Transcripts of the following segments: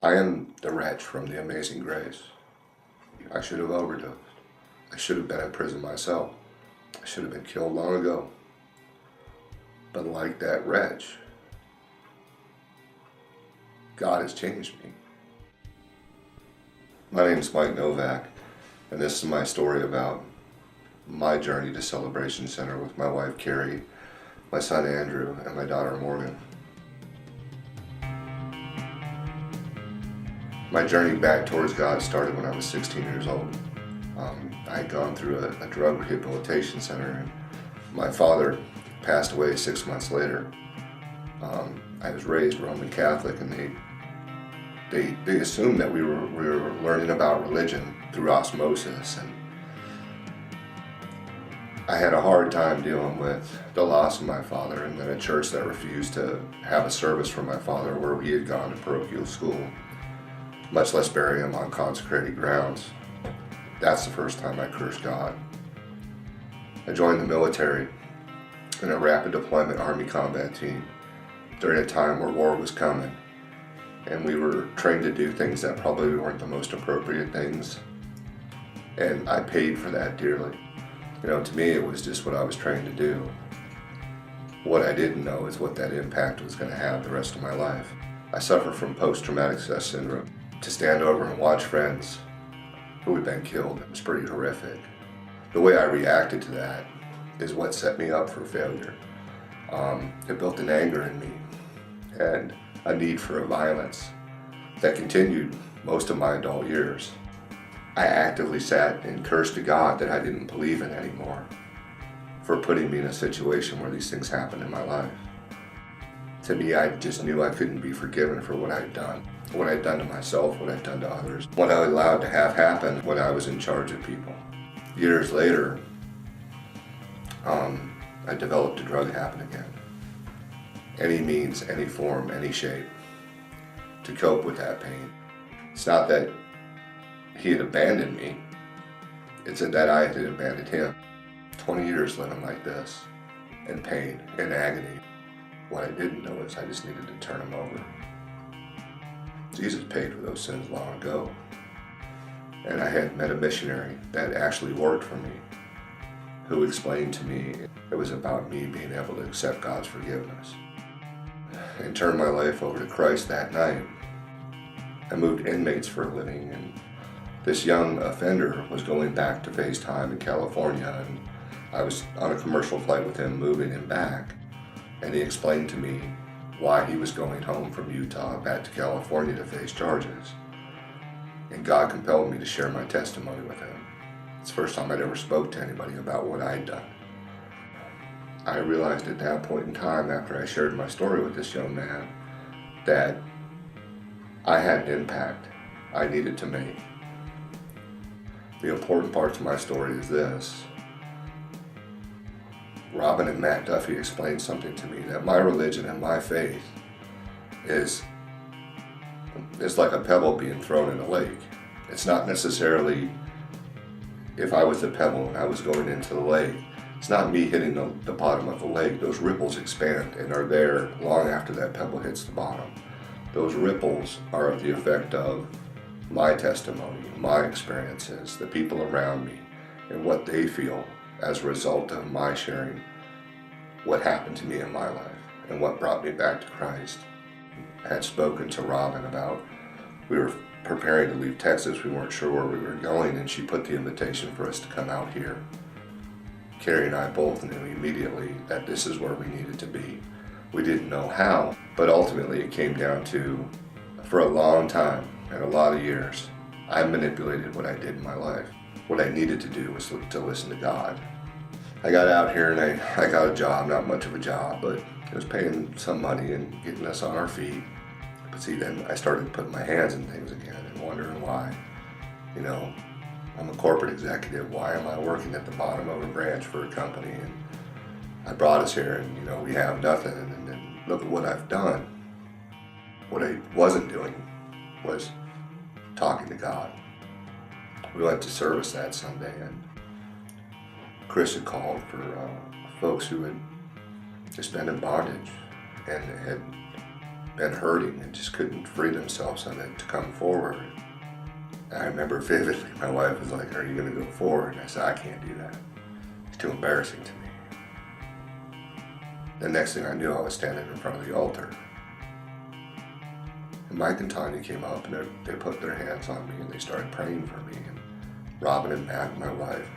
I am the wretch from the Amazing Grace. I should have overdosed. I should have been in prison myself. I should have been killed long ago. But like that wretch, God has changed me. My name is Mike Novak, and this is my story about my journey to Celebration Center with my wife Carrie, my son Andrew, and my daughter Morgan. My journey back towards God started when I was 16 years old. I had gone through a drug rehabilitation center, and my father passed away 6 months later. I was raised Roman Catholic, and they assumed that we were learning about religion through osmosis, and I had a hard time dealing with the loss of my father, and then a church that refused to have a service for my father where he had gone to parochial school, much less bury him on consecrated grounds. That's the first time I cursed God. I joined the military in a rapid deployment Army combat team during a time where war was coming, and we were trained to do things that probably weren't the most appropriate things, and I paid for that dearly. To me it was just what I was trained to do. What I didn't know is what that impact was going to have the rest of my life. I suffer from post-traumatic stress syndrome. To stand over and watch friends who had been killed, it was pretty horrific. The way I reacted to that is what set me up for failure. It built an anger in me and a need for a violence that continued most of my adult years. I actively sat and cursed to God that I didn't believe in anymore for putting me in a situation where these things happened in my life. To me, I just knew I couldn't be forgiven for what I'd done to myself, what I'd done to others, what I allowed to have happen when I was in charge of people. Years later, I developed a drug habit again. Any means, any form, any shape to cope with that pain. It's not that he had abandoned me, it's that I had abandoned him. 20 years living like this, in pain, in agony. What I didn't know is I just needed to turn him over. Jesus paid for those sins long ago. And I had met a missionary that actually worked for me, who explained to me it was about me being able to accept God's forgiveness and turn my life over to Christ that night. I moved inmates for a living, and this young offender was going back to face time in California, and I was on a commercial flight with him moving him back, and he explained to me why he was going home from Utah back to California to face charges. And God compelled me to share my testimony with him. It's the first time I'd ever spoke to anybody about what I'd done. I realized at that point in time, after I shared my story with this young man, that I had an impact I needed to make. The important part to my story is this. Robin and Matt Duffy explained something to me, that my religion and my faith is like a pebble being thrown in a lake. It's not necessarily, if I was the pebble and I was going into the lake, it's not me hitting the bottom of the lake. Those ripples expand and are there long after that pebble hits the bottom. Those ripples are the effect of my testimony, my experiences, the people around me, and what they feel as a result of my sharing what happened to me in my life and what brought me back to Christ. I had spoken to Robin about, we were preparing to leave Texas, we weren't sure where we were going, and she put the invitation for us to come out here. Carrie and I both knew immediately that this is where we needed to be. We didn't know how, but ultimately it came down to, for a long time and a lot of years, I manipulated what I did in my life. What I needed to do was to listen to God. I got out here and I got a job, not much of a job, but it was paying some money and getting us on our feet. But see, then I started putting my hands in things again and wondering why. I'm a corporate executive. Why am I working at the bottom of a branch for a company? And I brought us here and, we have nothing. And then look at what I've done. What I wasn't doing was talking to God. We went to service that Sunday, and Chris had called for folks who had just been in bondage and had been hurting and just couldn't free themselves of it to come forward. And I remember vividly, my wife was like, "Are you going to go forward?" And I said, "I can't do that. It's too embarrassing to me." The next thing I knew, I was standing in front of the altar. And Mike and Tanya came up and they put their hands on me and they started praying for me. And Robin and Matt, my wife.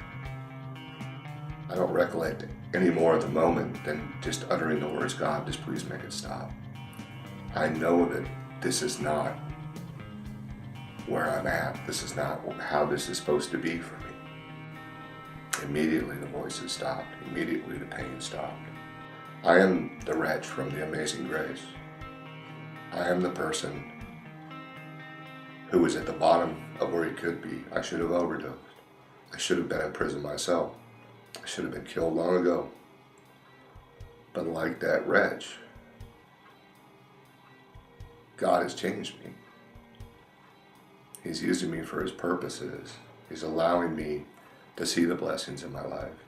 I don't recollect any more of the moment than just uttering the words, "God, just please make it stop." I know that this is not where I'm at. This is not how this is supposed to be for me. Immediately the voices stopped. Immediately the pain stopped. I am the wretch from the Amazing Grace. I am the person who was at the bottom of where he could be. I should have overdosed. I should have been in prison myself. I should have been killed long ago. But like that wretch, God has changed me. He's using me for his purposes. He's allowing me to see the blessings in my life.